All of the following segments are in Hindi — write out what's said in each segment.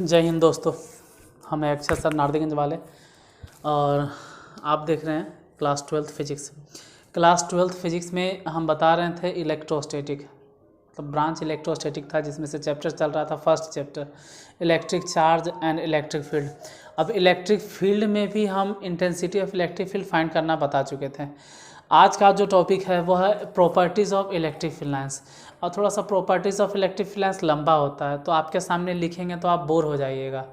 जय हिंद दोस्तों। हम हैं अक्षर सर नारदीगंज वाले और आप देख रहे हैं class 12th physics. Class 12th physics में हम बता रहे थे इलेक्ट्रोस्टैटिक, मतलब ब्रांच इलेक्ट्रोस्टैटिक था जिसमें से चैप्टर चल रहा था first chapter electric charge and electric field. अब इलेक्ट्रिक फील्ड में भी हम intensity of electric field find करना बता चुके थे। आज का जो टॉपिक है वो है properties of electric field lines. और थोड़ा सा properties of electric field lines लंबा होता है, तो आपके सामने लिखेंगे तो आप बोर हो जाइएगा,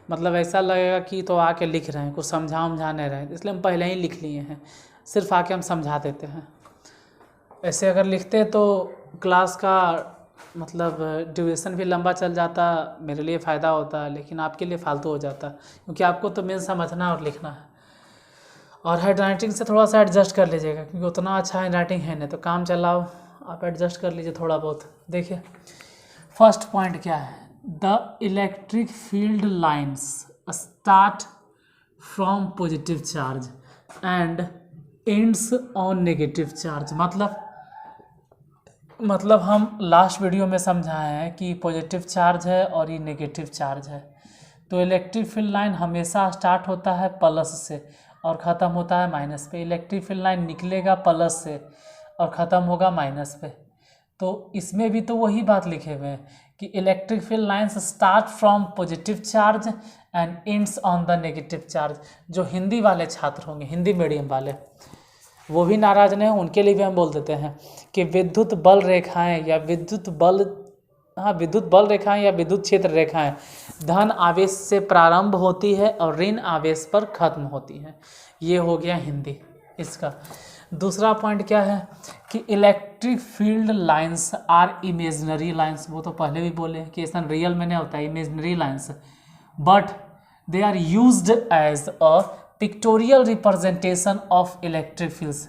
मतलब ऐसा लगेगा कि तो आके लिख रहे हैं, कुछ समझा नहीं रहे हैं, इसलिए हम पहले ही लिख लिए हैं, सिर्फ आके हम समझा देते हैं। ऐसे अगर लिखते तो क्लास का मतलब ड्यूरेशन भी लंबा चल जाता, मेरे लिए फ़ायदा होता, लेकिन आपके लिए फालतू हो जाता, क्योंकि आपको तो मेन समझना और लिखना है। और हैंड राइटिंग से थोड़ा सा एडजस्ट कर लीजिएगा, क्योंकि उतना अच्छा हैंड राइटिंग है नहीं, तो काम चलाओ आप एडजस्ट कर लीजिए थोड़ा बहुत। देखिए फर्स्ट पॉइंट क्या है, the electric field lines start from positive charge and ends on negative charge. मतलब हम लास्ट वीडियो में समझाए हैं कि पॉजिटिव चार्ज है और ये नेगेटिव चार्ज है, तो इलेक्ट्रिक फील्ड लाइन हमेशा स्टार्ट होता है प्लस से और ख़त्म होता है माइनस पे। इलेक्ट्रिक फील्ड लाइन निकलेगा प्लस से और ख़त्म होगा माइनस पे। तो इसमें भी तो वही बात लिखे हुए हैं कि electric field lines start from positive charge and ends on the negative charge. जो हिंदी वाले छात्र होंगे, हिंदी मीडियम वाले, वो भी नाराज़ नहीं, उनके लिए भी हम बोल देते हैं कि विद्युत बल रेखाएं या विद्युत बल रेखाएं या विद्युत क्षेत्र रेखाएं धन आवेश से प्रारंभ होती है और ऋण आवेश पर खत्म होती है। ये हो गया हिंदी इसका। दूसरा पॉइंट क्या है कि electric field lines are imaginary lines. वो तो पहले भी बोले कि ऐसा रियल में नहीं होता है, imaginary lines, but they are used as a pictorial representation of electric fields.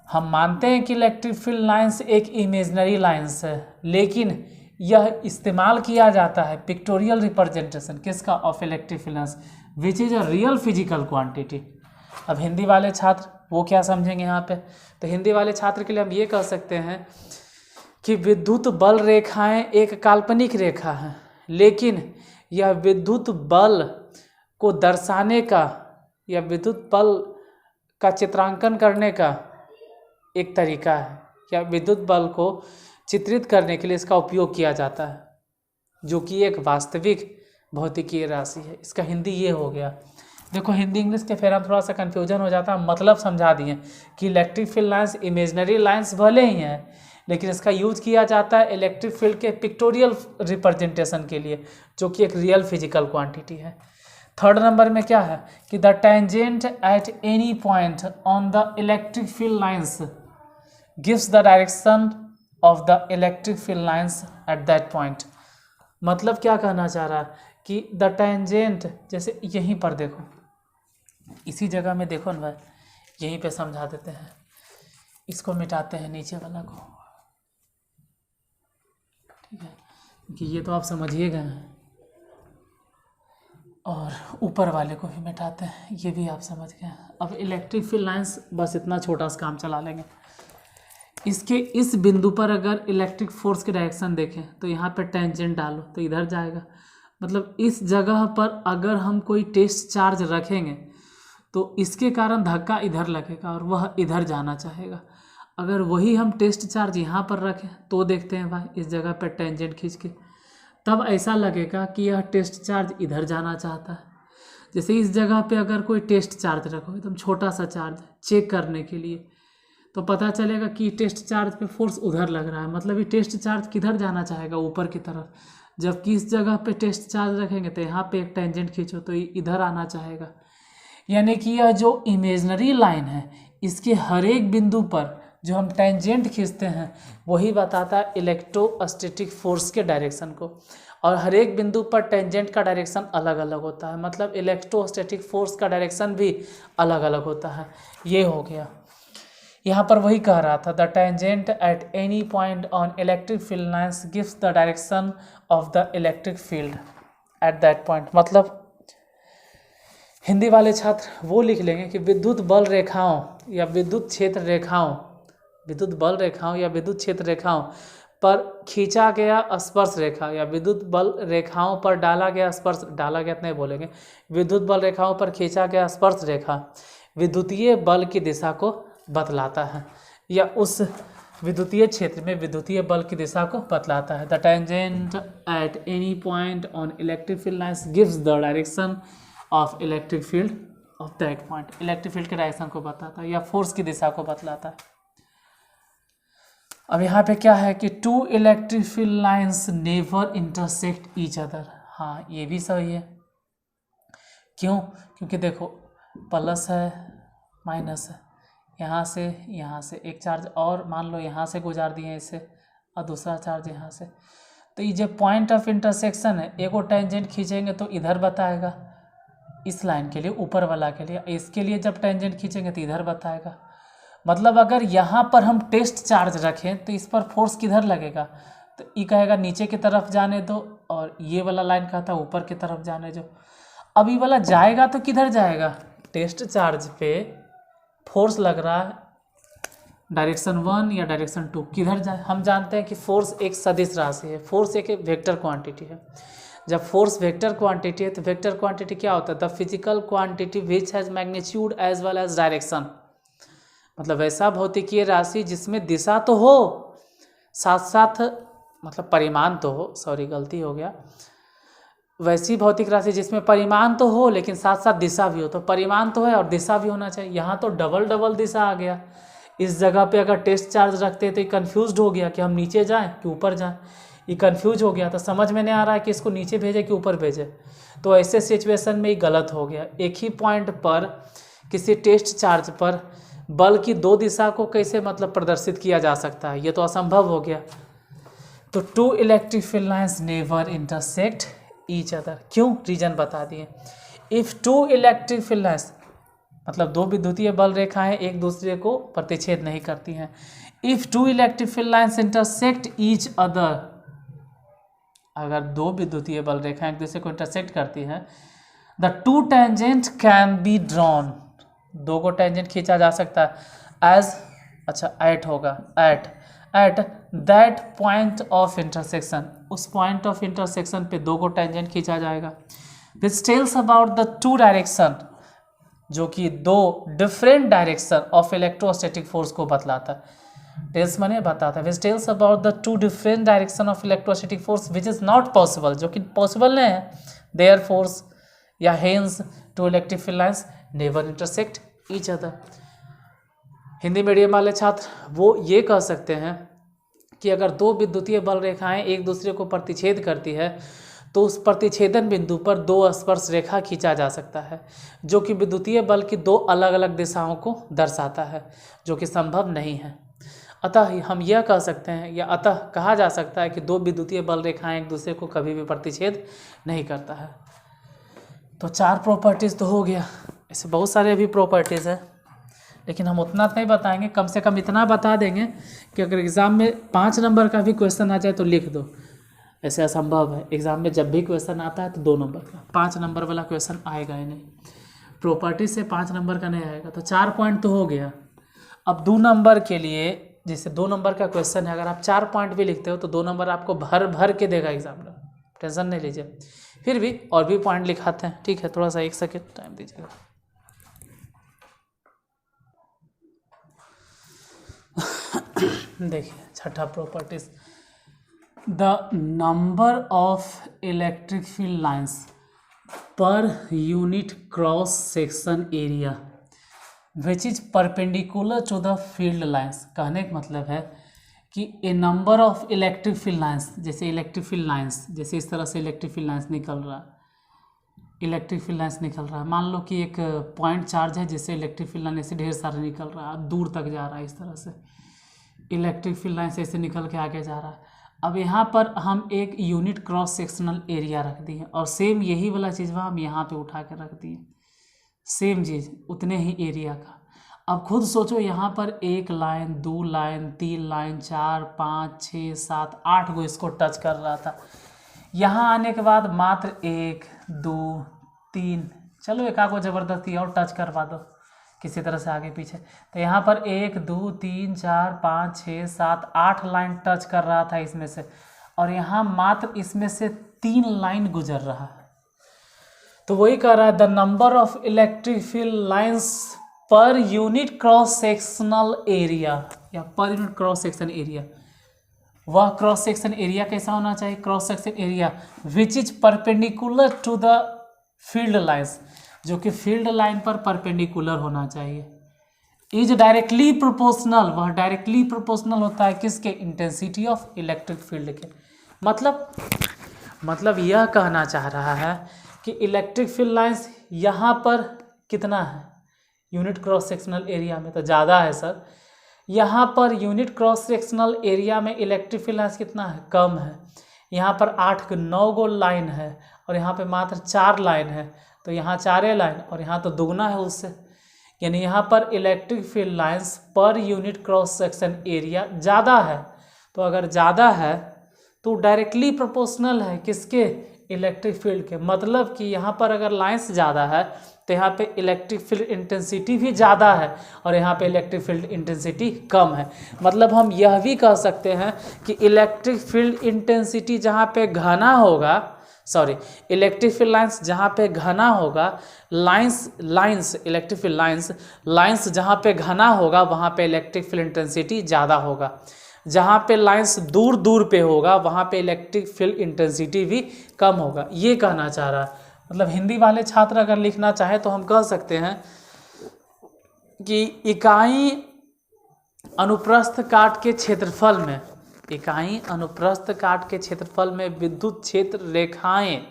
हम मानते हैं कि इलेक्ट्रिक फील्ड लाइंस एक इमेजिनरी लाइंस है, लेकिन यह इस्तेमाल किया जाता है पिक्टोरियल रिप्रेजेंटेशन किसका, of electric field lines, which is a real physical quantity. अब हिंदी वाले छात्र वो क्या समझेंगे यहाँ पे, तो हिंदी वाले छात्र के लिए हम ये कह सकते हैं कि विद्युत बल रेखाएं एक काल्पनिक रेखा है, लेकिन यह विद्युत बल को दर्शाने का या विद्युत बल का चित्रांकन करने का एक तरीका है, या विद्युत बल को चित्रित करने के लिए इसका उपयोग किया जाता है, जो कि एक वास्तविक भौतिकीय राशि है। इसका हिंदी ये हो गया। देखो हिंदी इंग्लिश के फेरा थोड़ा सा कन्फ्यूजन हो जाता है, मतलब समझा दिए कि electric field lines imaginary lines भले ही हैं, लेकिन इसका यूज किया जाता है इलेक्ट्रिक फील्ड के पिक्टोरियल रिप्रेजेंटेशन के लिए, जो कि एक रियल फिजिकल क्वांटिटी है। थर्ड नंबर में क्या है कि the tangent at any point on the electric field lines gives the direction of the electric field lines eight that point. मतलब क्या कहना चाह रहा है कि द टेंजेंट, जैसे यहीं पर देखो, इसी जगह में देखो ना भाई, यहीं पे समझा देते हैं, इसको मिटाते हैं नीचे वाला को, ठीक है, कि ये तो आप समझिएगा, और ऊपर वाले को भी मिटाते हैं, ये भी आप समझ गए। अब इलेक्ट्रिक फील्ड लाइंस बस इतना छोटा सा काम चला लेंगे। इसके इस बिंदु पर अगर इलेक्ट्रिक फोर्स की डायरेक्शन देखें तो यहाँ पे टेंजेंट डालो तो इधर जाएगा, मतलब इस जगह पर अगर हम कोई टेस्ट चार्ज रखेंगे तो इसके कारण धक्का इधर लगेगा और वह इधर जाना चाहेगा। अगर वही हम टेस्ट चार्ज यहाँ पर रखें तो देखते हैं भाई इस जगह पर टेंजेंट खींच के, तब ऐसा लगेगा कि यह टेस्ट चार्ज इधर जाना चाहता है। जैसे इस जगह पे अगर कोई टेस्ट चार्ज रखो, एकदम छोटा सा चार्ज चेक करने के लिए, तो पता चलेगा कि टेस्ट चार्ज पे फोर्स उधर लग रहा है, मतलब ये टेस्ट चार्ज किधर जाना चाहेगा, ऊपर की तरफ। जबकि इस जगह पे टेस्ट चार्ज रखेंगे तो यहाँ पे एक टेंजेंट खींचो तो इधर आना चाहेगा। यानी कि यह जो इमेजिनरी लाइन है, इसके हर एक बिंदु पर जो हम टेंजेंट खींचते हैं वही बताता है इलेक्ट्रोस्टैटिक फोर्स के डायरेक्शन को, और हर एक बिंदु पर टेंजेंट का डायरेक्शन अलग अलग होता है, मतलब इलेक्ट्रोस्टैटिक फोर्स का डायरेक्शन भी अलग अलग होता है। ये हो गया। यहाँ पर वही कह रहा था, the tangent at any point on electric field lines gives the direction of the electric field at that point. मतलब हिंदी वाले छात्र वो लिख लेंगे कि विद्युत बल रेखाओं या विद्युत क्षेत्र रेखाओं पर खींचा गया स्पर्श रेखा या विद्युत बल रेखाओं पर डाला गया तो नहीं बोलेंगे, विद्युत बल रेखाओं पर खींचा गया स्पर्श रेखा विद्युतीय बल की दिशा को बतलाता है, या उस विद्युतीय क्षेत्र में विद्युतीय बल की दिशा को बतलाता है। The tangent at any point on electric field lines gives the direction of electric field of that point. Electric field के डायरेक्शन को बताता है या फोर्स की दिशा को बतलाता है। अब यहाँ पे क्या है कि two electric field lines never intersect each other. हाँ, ये भी सही है। क्यों? क्योंकि देखो प्लस है माइनस है, यहाँ से एक चार्ज और मान लो यहाँ से गुजार दिए इसे और दूसरा चार्ज यहाँ से, तो ये जो पॉइंट ऑफ इंटरसेक्शन है, एक और टेंजेंट खींचेंगे तो इधर बताएगा इस लाइन के लिए, ऊपर वाला के लिए। इसके लिए जब टेंजेंट खींचेंगे तो इधर बताएगा। मतलब अगर यहाँ पर हम टेस्ट चार्ज रखें तो इस पर फोर्स किधर लगेगा, तो ये कहेगा नीचे की तरफ जाने दो, और ये वाला लाइन कहता है ऊपर की तरफ जाने दो। अब ये वाला जाएगा तो किधर जाएगा, टेस्ट चार्ज पे फोर्स लग रहा है डायरेक्शन 1 या डायरेक्शन 2, किधर जाए। हम जानते हैं कि फोर्स एक सदिश राशि है, फोर्स एक वेक्टर क्वांटिटी है। जब फोर्स वेक्टर क्वांटिटी है तो वेक्टर क्वांटिटी क्या होता है, the physical quantity which has magnitude as well as direction. मतलब वैसा भौतिकीय राशि जिसमें दिशा तो हो साथ साथ, मतलब परिमाण तो हो, सॉरी गलती हो गया, वैसी भौतिक राशि जिसमें परिमाण तो हो लेकिन साथ साथ दिशा भी हो। तो परिमाण तो है और दिशा भी होना चाहिए, यहाँ तो डबल डबल दिशा आ गया। इस जगह पे अगर टेस्ट चार्ज रखते तो ये कन्फ्यूज हो गया कि हम नीचे जाएं कि ऊपर जाएं, ये कन्फ्यूज हो गया। तो समझ में नहीं आ रहा है कि इसको नीचे भेजे कि ऊपर भेजे, तो ऐसे सिचुएशन में ये गलत हो गया। एक ही पॉइंट पर किसी टेस्ट चार्ज पर बल की दो दिशा को कैसे मतलब प्रदर्शित किया जा सकता है, ये तो असंभव हो गया। तो two electric field lines never intersect each other. क्यों? रीजन बता दिए। If two electric field lines मतलब दो विद्युतीय बल रेखाएं एक दूसरे को प्रतिच्छेद नहीं करती हैं। If two electric field lines intersect each other, अगर दो विद्युतीय बल रेखाएं एक दूसरे को इंटरसेक्ट करती हैं, the two tangent can be drawn, दो को टेंजेंट खींचा जा सकता है एज, अच्छा एट होगा, at that point of intersection, उस पॉइंट ऑफ इंटरसेक्शन पे दो को टेंजेंट खींचा जाएगा। This tells about the two direction, जो कि दो different direction of electrostatic force को बतलाता है। टेल्स माने बताता है। Which tells about the two different direction of electrostatic force which is not possible, जो कि पॉसिबल नहीं है। देयर फोर्स या hence two electric field lines never intersect each other. Hindi medium वाले छात्र वो ये कह सकते हैं कि अगर दो विद्युतीय बल रेखाएं एक दूसरे को प्रतिच्छेद करती है तो उस प्रतिच्छेदन बिंदु पर दो स्पर्श रेखा खींचा जा सकता है, जो कि विद्युतीय बल की दो अलग अलग दिशाओं को दर्शाता है, जो कि संभव नहीं है। अतः हम यह कह सकते हैं या अतः कहा जा सकता है कि दो विद्युतीय बल रेखाएं एक दूसरे को कभी भी प्रतिच्छेद नहीं करता है। तो चार प्रॉपर्टीज़ तो हो गया, ऐसे बहुत सारे अभी प्रॉपर्टीज़ हैं, लेकिन हम उतना नहीं बताएंगे, कम से कम इतना बता देंगे कि अगर एग्ज़ाम में 5 नंबर का भी क्वेश्चन आ जाए तो लिख दो। ऐसे असंभव है, एग्ज़ाम में जब भी क्वेश्चन आता है तो 2 नंबर का, 5 नंबर वाला क्वेश्चन आएगा ही नहीं, प्रॉपर्टी से 5 नंबर का नहीं आएगा। तो 4 पॉइंट तो हो गया। अब 2 नंबर के लिए, जैसे 2 नंबर का क्वेश्चन है, अगर आप 4 पॉइंट भी लिखते हो तो 2 नंबर आपको भर भर के देगा एग्जामिनर, टेंशन नहीं लीजिए। फिर भी और भी पॉइंट लिखाते हैं, ठीक है, थोड़ा सा 1 सेकेंड टाइम दीजिएगा। देखिए छठा properties, the number of electric field lines per unit cross section area which is perpendicular to the field lines. कहने का मतलब है कि a number of electric field lines, जैसे इलेक्ट्रिक फील्ड लाइंस, जैसे इस तरह से इलेक्ट्रिक फील्ड लाइंस निकल रहा है, इलेक्ट्रिक फील्ड लाइंस निकल रहा है। मान लो कि एक पॉइंट चार्ज है जिससे इलेक्ट्रिक फील्ड लाइन ऐसे ढेर सारा निकल रहा है, दूर तक जा रहा है, इस तरह से इलेक्ट्रिक फील्ड लाइन से ऐसे निकल के आगे जा रहा है। अब यहाँ पर हम एक यूनिट क्रॉस सेक्शनल एरिया रख दिए और सेम यही वाला चीज़ हम यहाँ पे उठा कर रख दिए, सेम चीज़ उतने ही एरिया का। अब खुद सोचो, यहाँ पर 1 लाइन, 2 लाइन, 3 लाइन, 4, 5, 6, 7, 8 गो इसको टच कर रहा था। यहाँ आने के बाद मात्र 1, 2, 3, चलो एक आगो ज़बरदस्ती और टच करवा दो, किसी तरह से आगे पीछे। तो यहाँ पर 1 2 3 4 5 6 7 8 लाइन टच कर रहा था इसमें से, और यहाँ मात्र इसमें से 3 लाइन गुजर रहा है। तो वही कह रहा है the number of electric field lines per unit cross sectional area, या per unit cross section area. वह क्रॉस सेक्शन एरिया कैसा होना चाहिए? Cross section area which is perpendicular to the field lines, जो कि फील्ड लाइन पर परपेंडिकुलर होना चाहिए। इज डायरेक्टली प्रोपोर्शनल, वह डायरेक्टली प्रोपोर्शनल होता है किसके? इंटेंसिटी ऑफ इलेक्ट्रिक फील्ड के। मतलब यह कहना चाह रहा है कि इलेक्ट्रिक फील्ड लाइंस यहाँ पर कितना है यूनिट क्रॉस सेक्शनल एरिया में? तो ज़्यादा है सर। यहाँ पर यूनिट क्रॉस सेक्शनल एरिया में इलेक्ट्रिक फील्ड लाइंस कितना है? कम है। यहाँ पर 8-9 गो लाइन है और यहाँ पे मात्र 4 लाइन है, तो यहाँ 4 लाइन और यहाँ तो दुगना है उससे, यानी यहाँ पर electric field lines per unit cross section area ज़्यादा है। तो अगर ज़्यादा है तो डायरेक्टली प्रोपोर्शनल है किसके? इलेक्ट्रिक फील्ड के। मतलब कि यहाँ पर अगर लाइंस ज़्यादा है तो यहाँ पे इलेक्ट्रिक फील्ड इंटेंसिटी भी ज़्यादा है और यहाँ पे इलेक्ट्रिक फील्ड इंटेंसिटी कम है। मतलब हम यह भी कह सकते हैं कि इलेक्ट्रिक फील्ड इंटेंसिटी जहाँ पे घना होगा, इलेक्ट्रिक फील्ड लाइंस जहाँ पे घना होगा, इलेक्ट्रिक फील्ड लाइंस जहाँ पे घना होगा वहाँ पे इलेक्ट्रिक फील्ड इंटेंसिटी ज़्यादा होगा। जहाँ पे लाइंस दूर दूर पे होगा वहाँ पे इलेक्ट्रिक फील्ड इंटेंसिटी भी कम होगा, ये कहना चाह रहा है। मतलब हिंदी वाले छात्र अगर लिखना चाहे तो हम कह सकते हैं कि इकाई अनुप्रस्थ काट के क्षेत्रफल में, इकाई अनुप्रस्थ काट के क्षेत्रफल में विद्युत क्षेत्र रेखाएं,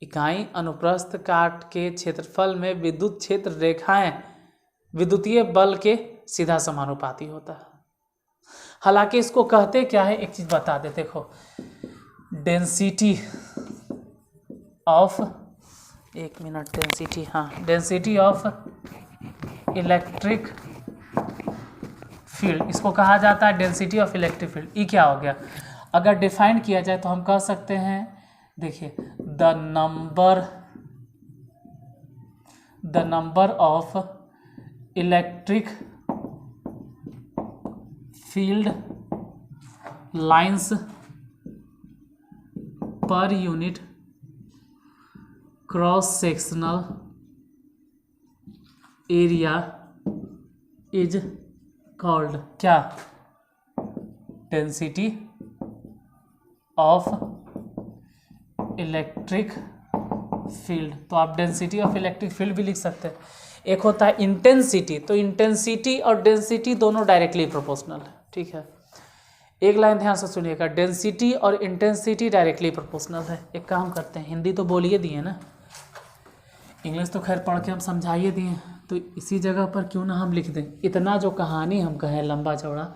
इकाई अनुप्रस्थ काट के क्षेत्रफल में विद्युत क्षेत्र रेखाएं विद्युतीय बल के सीधा समानुपाती होता है। हालांकि इसको कहते क्या है, एक चीज बता दे, देखो डेंसिटी ऑफ, एक minute, density of electric field, इसको कहा जाता है डेंसिटी ऑफ इलेक्ट्रिक फील्ड। ये क्या हो गया? अगर डिफाइन किया जाए तो हम कह सकते हैं, देखिए the number of electric field lines per unit cross sectional area is called क्या? Density of electric field. तो आप डेंसिटी ऑफ इलेक्ट्रिक फील्ड भी लिख सकते हैं। एक होता है इंटेंसिटी, तो इंटेंसिटी और डेंसिटी दोनों डायरेक्टली प्रोपोर्शनल है, ठीक है। एक लाइन ध्यान से सुनिएगा, डेंसिटी और इंटेंसिटी डायरेक्टली प्रोपोर्शनल है। एक काम करते हैं, हिंदी तो बोलिए दिए ना, इंग्लिश तो खैर पढ़ के हम समझाइए दिए, तो इसी जगह पर क्यों ना हम लिख दें। इतना जो कहानी हम कहें लंबा चौड़ा,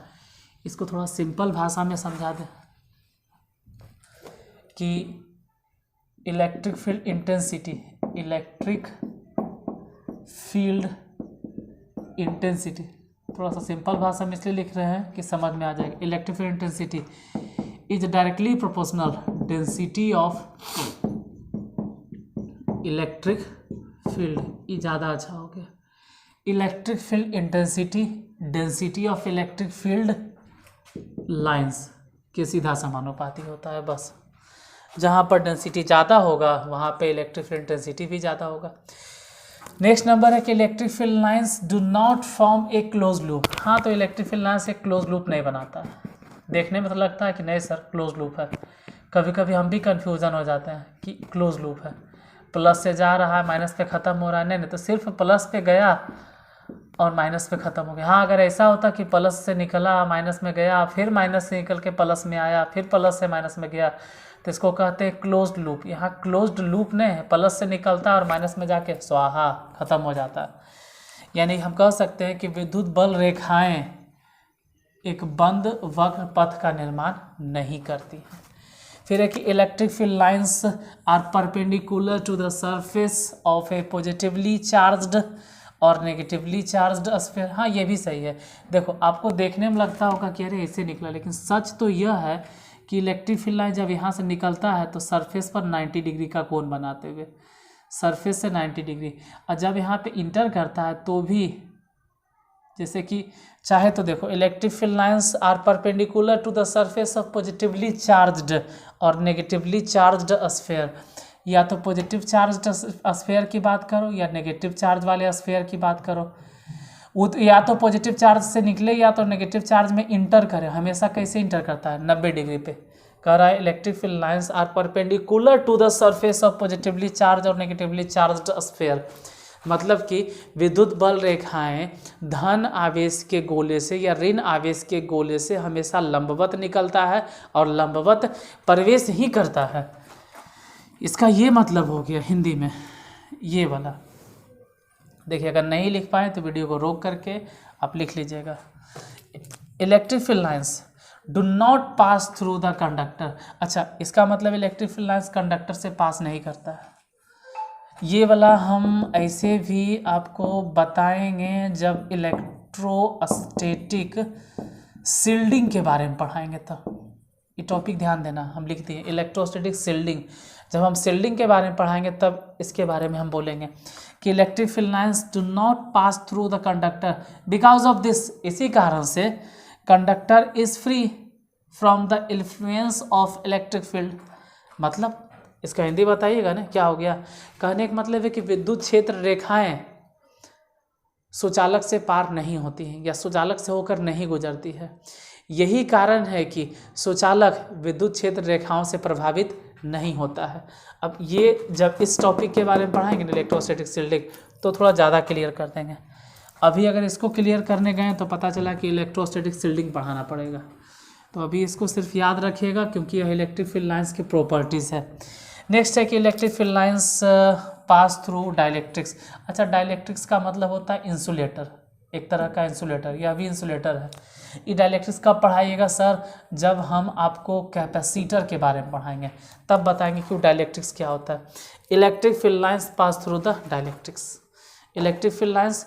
इसको थोड़ा सिंपल भाषा में समझा दें कि electric field intensity, electric field intensity, थोड़ा सा सिंपल भाषा में इसलिए लिख रहे हैं कि समझ में आ जाएगा। Electric field intensity is directly proportional density of electric field, ये ज़्यादा अच्छा हो गया। Electric field intensity density of electric field lines के सीधा समानुपाती होता है। बस जहाँ पर डेंसिटी ज़्यादा होगा वहाँ पे इलेक्ट्रिक फील्ड इंटेंसिटी भी ज़्यादा होगा। नेक्स्ट नंबर है कि electric field lines do not form A close loop. हाँ, तो इलेक्ट्रिक फील्ड लाइंस एक क्लोज लूप नहीं बनाता है। देखने में तो लगता है कि नहीं सर क्लोज लूप है, कभी कभी हम भी कन्फ्यूज़न हो जाते हैं कि क्लोज लूप है, प्लस से जा रहा है माइनस पे ख़त्म हो रहा है। नहीं, तो सिर्फ प्लस पे गया और माइनस पे ख़त्म हो गया। हाँ, अगर ऐसा होता कि प्लस से निकला माइनस में गया, फिर माइनस से निकल के प्लस में आया, फिर प्लस से माइनस में गया, तो इसको कहते हैं क्लोज्ड लूप। यहाँ क्लोज्ड लूप नहीं है, प्लस से निकलता है और माइनस में जाके स्वाहा ख़त्म हो जाता है। यानी हम कह सकते हैं कि विद्युत बल रेखाएं एक बंद वक्र पथ का निर्माण नहीं करती हैं। फिर है कि electric field lines are perpendicular to the surface of a positively charged और नेगेटिवली चार्ज्ड स्फीयर। हाँ, ये भी सही है। देखो, आपको देखने में लगता होगा कि अरे ऐसे निकला, लेकिन सच तो यह है कि इलेक्ट्रिक फील्ड लाइन जब यहाँ से निकलता है तो सरफेस पर 90 डिग्री का कोण बनाते हुए, सरफेस से 90 डिग्री। और जब यहाँ पे इंटर करता है तो भी, जैसे कि चाहे तो देखो, electric field lines are perpendicular to the surface of positively charged और नेगेटिवली चार्ज्ड स्फेयर। या तो पॉजिटिव चार्ज्ड स्फेयर की बात करो या नेगेटिव चार्ज वाले स्फेयर की बात करो, या तो पॉजिटिव चार्ज से निकले या तो नेगेटिव चार्ज में इंटर करे। हमेशा कैसे इंटर करता है? 90 डिग्री पे। कह रहा है electric field lines are perpendicular to the surface of positively charge और नेगेटिवली चार्ज्ड स्फेयर। मतलब कि विद्युत बल रेखाएं धन आवेश के गोले से या ऋण आवेश के गोले से हमेशा लंबवत निकलता है और लंबवत प्रवेश ही करता है। इसका ये मतलब हो गया हिंदी में ये वाला। देखिए, अगर नहीं लिख पाए तो वीडियो को रोक करके आप लिख लीजिएगा। Electric field lines do not pass through the conductor. अच्छा, इसका मतलब इलेक्ट्रिक फील्ड लाइंस कंडक्टर से पास नहीं करता है। ये वाला हम ऐसे भी आपको बताएंगे जब इलेक्ट्रोस्टैटिक शील्डिंग के बारे में पढ़ाएंगे तब। ये टॉपिक ध्यान देना, हम लिखते हैं इलेक्ट्रोस्टैटिक शील्डिंग। जब हम शील्डिंग के बारे में पढ़ाएंगे तब इसके बारे में हम बोलेंगे कि electric field lines do not pass through the conductor because of this. इसी कारण से conductor is free from the influence of electric field. मतलब इसका हिंदी बताइएगा ना, क्या हो गया? कहने का मतलब है कि विद्युत क्षेत्र रेखाएं सुचालक से पार नहीं होती हैं या सुचालक से होकर नहीं गुजरती है। यही कारण है कि सुचालक विद्युत क्षेत्र रेखाओं से प्रभावित नहीं होता है। अब ये जब इस टॉपिक के बारे में पढ़ाएंगे ना इलेक्ट्रोस्टैटिक शील्डिंग, तो थोड़ा ज़्यादा क्लियर कर देंगे। अभी अगर इसको क्लियर करने गए तो पता चला कि इलेक्ट्रोस्टैटिक शील्डिंग पढ़ाना पड़ेगा। तो अभी इसको सिर्फ याद रखिएगा क्योंकि यह इलेक्ट्रिक फील्ड लाइंस की प्रॉपर्टीज़ है। नेक्स्ट है कि electric field lines pass through dielectrics. अच्छा, डाइलेक्ट्रिक्स का मतलब होता है इंसुलेटर, एक तरह का इंसुलेटर। यह भी इंसुलेटर है। ये डाइलेक्ट्रिक्स कब पढ़ाइएगा सर? जब हम आपको कैपेसिटर के बारे में पढ़ाएंगे तब बताएंगे कि डाइलेक्ट्रिक्स क्या होता है। Electric field lines pass through the dielectrics. Electric field lines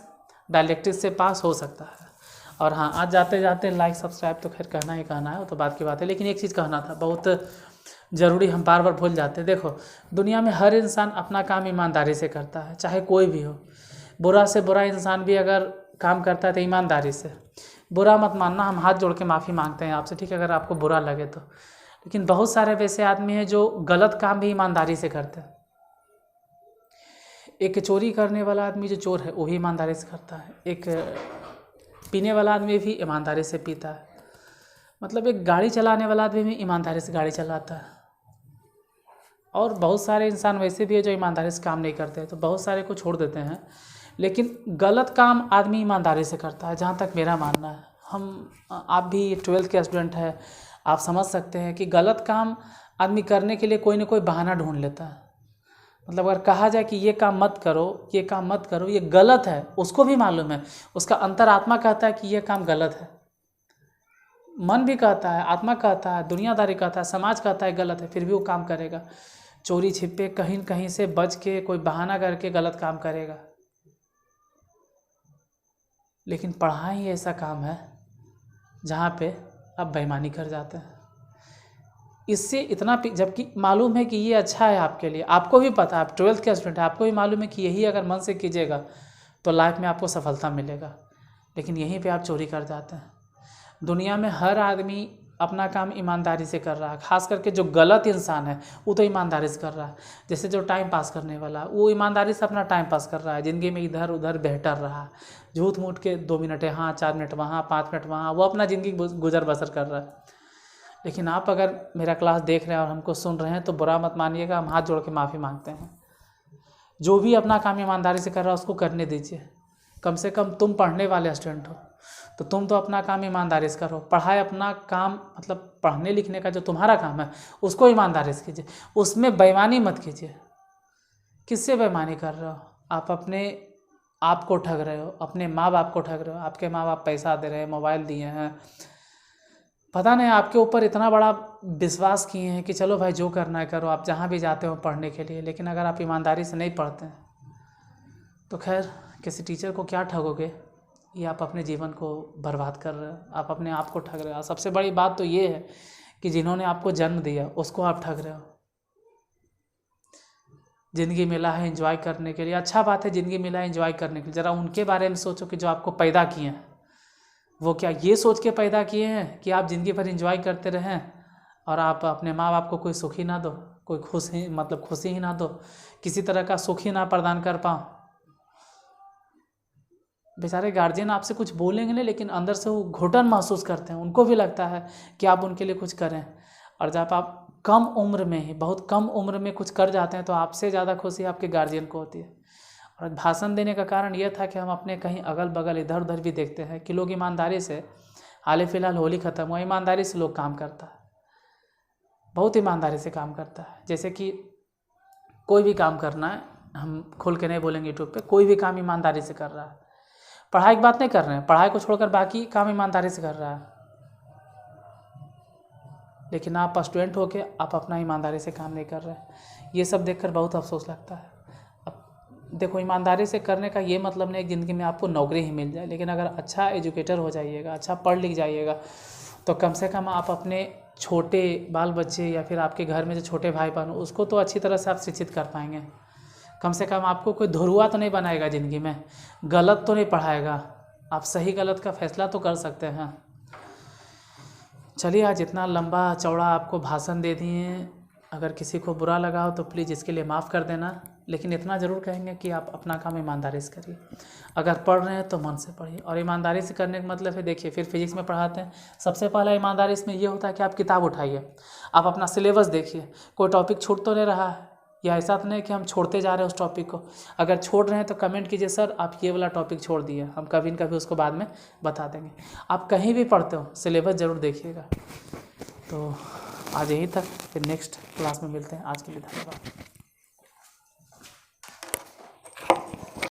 dielectrics से पास हो सकता है। और हाँ, आज जाते जाते लाइक सब्सक्राइब तो खैर कहना ही कहना है, वो तो बात की बात है। लेकिन एक चीज़ कहना था, बहुत ज़रूरी, हम बार बार भूल जाते हैं। देखो, दुनिया में हर इंसान अपना काम ईमानदारी से करता है, चाहे कोई भी हो। बुरा से बुरा इंसान भी अगर काम करता है तो ईमानदारी से। बुरा मत मानना, हम हाथ जोड़ के माफ़ी मांगते हैं आपसे, ठीक है, अगर आपको बुरा लगे तो। लेकिन बहुत सारे वैसे आदमी हैं जो गलत काम भी ईमानदारी से करते हैं। एक चोरी करने वाला आदमी जो चोर है वो भी ईमानदारी से करता है। एक पीने वाला आदमी भी ईमानदारी से पीता है। मतलब एक गाड़ी चलाने वाला आदमी भी ईमानदारी से गाड़ी चलाता है। और बहुत सारे इंसान वैसे भी है जो ईमानदारी से काम नहीं करते, तो बहुत सारे को छोड़ देते हैं। लेकिन गलत काम आदमी ईमानदारी से करता है, जहाँ तक मेरा मानना है। आप भी 12th के स्टूडेंट हैं, आप समझ सकते हैं कि गलत काम आदमी करने के लिए कोई ना कोई बहाना ढूंढ लेता है। मतलब अगर कहा जाए कि ये काम मत करो, ये काम मत करो, ये गलत है, उसको भी मालूम है, उसका अंतरात्मा कहता है कि ये काम गलत है। मन भी कहता है, आत्मा कहता है, दुनियादारी कहता है, समाज कहता है गलत है, फिर भी वो काम करेगा। चोरी छिपे कहीं कहीं से बच के कोई बहाना करके गलत काम करेगा। लेकिन पढ़ाई ऐसा काम है जहाँ पे आप बेईमानी कर जाते हैं। इससे इतना, जबकि मालूम है कि ये अच्छा है आपके लिए, आपको भी पता है, आप 12th के स्टूडेंट है, आपको भी मालूम है कि यही अगर मन से कीजिएगा तो लाइफ में आपको सफलता मिलेगा। लेकिन यहीं पे आप चोरी कर जाते हैं। दुनिया में हर आदमी अपना काम ईमानदारी से कर रहा है। खास करके जो गलत इंसान है वो तो ईमानदारी से कर रहा है। जैसे जो टाइम पास करने वाला, वो ईमानदारी से अपना टाइम पास कर रहा है, ज़िंदगी में इधर उधर बहटर रहा, झूठ मूठ के 2 मिनट यहाँ, 4 मिनट वहाँ, 5 मिनट वहाँ, वो अपना ज़िंदगी गुजर बसर कर रहा है। लेकिन आप अगर मेरा क्लास देख रहे हैं और हमको सुन रहे हैं तो बुरा मत मानिएगा, हम हाथ जोड़ के माफ़ी मांगते हैं। जो भी अपना काम ईमानदारी से कर रहा है उसको करने दीजिए। कम से कम तुम पढ़ने वाले स्टूडेंट हो तो तुम तो अपना काम ईमानदारी से करो। पढ़ाई अपना काम, मतलब पढ़ने लिखने का जो तुम्हारा काम है उसको ईमानदारी से कीजिए, उसमें बेईमानी मत कीजिए। किससे बेईमानी कर रहे हो? आप अपने आप को ठग रहे हो, अपने माँ बाप को ठग रहे हो। आपके माँ बाप पैसा दे रहे हैं, मोबाइल दिए हैं, पता नहीं आपके ऊपर इतना बड़ा विश्वास किए हैं कि चलो भाई जो करना है करो, आप जहाँ भी जाते हो पढ़ने के लिए। लेकिन अगर आप ईमानदारी से नहीं पढ़ते हैं तो खैर किसी टीचर को क्या ठगोगे, ये आप अपने जीवन को बर्बाद कर रहे हो, आप अपने आप को ठग रहे हो। सबसे बड़ी बात तो ये है कि जिन्होंने आपको जन्म दिया उसको आप ठग रहे हो। ज़िंदगी मिला है एंजॉय करने के लिए, अच्छा बात है, ज़िंदगी मिला है एंजॉय करने के लिए। ज़रा उनके बारे में सोचो कि जो आपको पैदा किए हैं, वो क्या ये सोच के पैदा किए हैं कि आप ज़िंदगी भर एंजॉय करते रहें और आप अपने माँ बाप को कोई सुख ही ना दो, कोई खुशी ही ना दो, किसी तरह का सुख ही ना प्रदान कर पाओ। बेचारे गार्जियन आपसे कुछ बोलेंगे नहीं, लेकिन अंदर से वो घुटन महसूस करते हैं, उनको भी लगता है कि आप उनके लिए कुछ करें। और जब आप कम उम्र में ही, बहुत कम उम्र में कुछ कर जाते हैं तो आपसे ज़्यादा खुशी आपके गार्जियन को होती है। और भाषण देने का कारण यह था कि हम अपने कहीं अगल बगल इधर उधर भी देखते हैं कि लोग ईमानदारी से, हाल फिलहाल होली ख़त्म हुआ, ईमानदारी से लोग काम करता है, बहुत ईमानदारी से काम करता है। जैसे कि कोई भी काम करना है, हम खोल के नहीं बोलेंगे यूट्यूब पे, कोई भी काम ईमानदारी से कर रहा है। पढ़ाई की बात नहीं कर रहे हैं, पढ़ाई को छोड़कर बाकी काम ईमानदारी से कर रहा है, लेकिन आप स्टूडेंट होके आप अपना ईमानदारी से काम नहीं कर रहे हैं। ये सब देखकर बहुत अफसोस लगता है। अब देखो, ईमानदारी से करने का ये मतलब नहीं ज़िंदगी में आपको नौकरी ही मिल जाए, लेकिन अगर अच्छा एजुकेटर हो जाइएगा, अच्छा पढ़ लिख जाइएगा, तो कम से कम आप अपने छोटे बाल बच्चे या फिर आपके घर में जो छोटे भाई बहन, उसको तो अच्छी तरह से आप शिक्षित कर पाएंगे। कम से कम आपको कोई धुरुआ तो नहीं बनाएगा ज़िंदगी में, गलत तो नहीं पढ़ाएगा, आप सही गलत का फैसला तो कर सकते हैं। चलिए, आज इतना लंबा चौड़ा आपको भाषण दे दिए, अगर किसी को बुरा लगा हो तो प्लीज़ इसके लिए माफ़ कर देना, लेकिन इतना ज़रूर कहेंगे कि आप अपना काम ईमानदारी से करिए। अगर पढ़ रहे हैं तो मन से पढ़िए, और ईमानदारी से करने का मतलब है, देखिए फिर फिजिक्स में पढ़ाते हैं, सबसे पहला ईमानदारी इसमें ये होता है कि आप किताब उठाइए, आप अपना सिलेबस देखिए, कोई टॉपिक छूट तो नहीं रहा है, या ऐसा तो नहीं कि हम छोड़ते जा रहे हैं उस टॉपिक को। अगर छोड़ रहे हैं तो कमेंट कीजिए, सर आप ये वाला टॉपिक छोड़ दिए, हम कभी न कभी उसको बाद में बता देंगे। आप कहीं भी पढ़ते हो, सिलेबस ज़रूर देखिएगा। तो आज यहीं तक, फिर नेक्स्ट क्लास में मिलते हैं। आज के लिए धन्यवाद।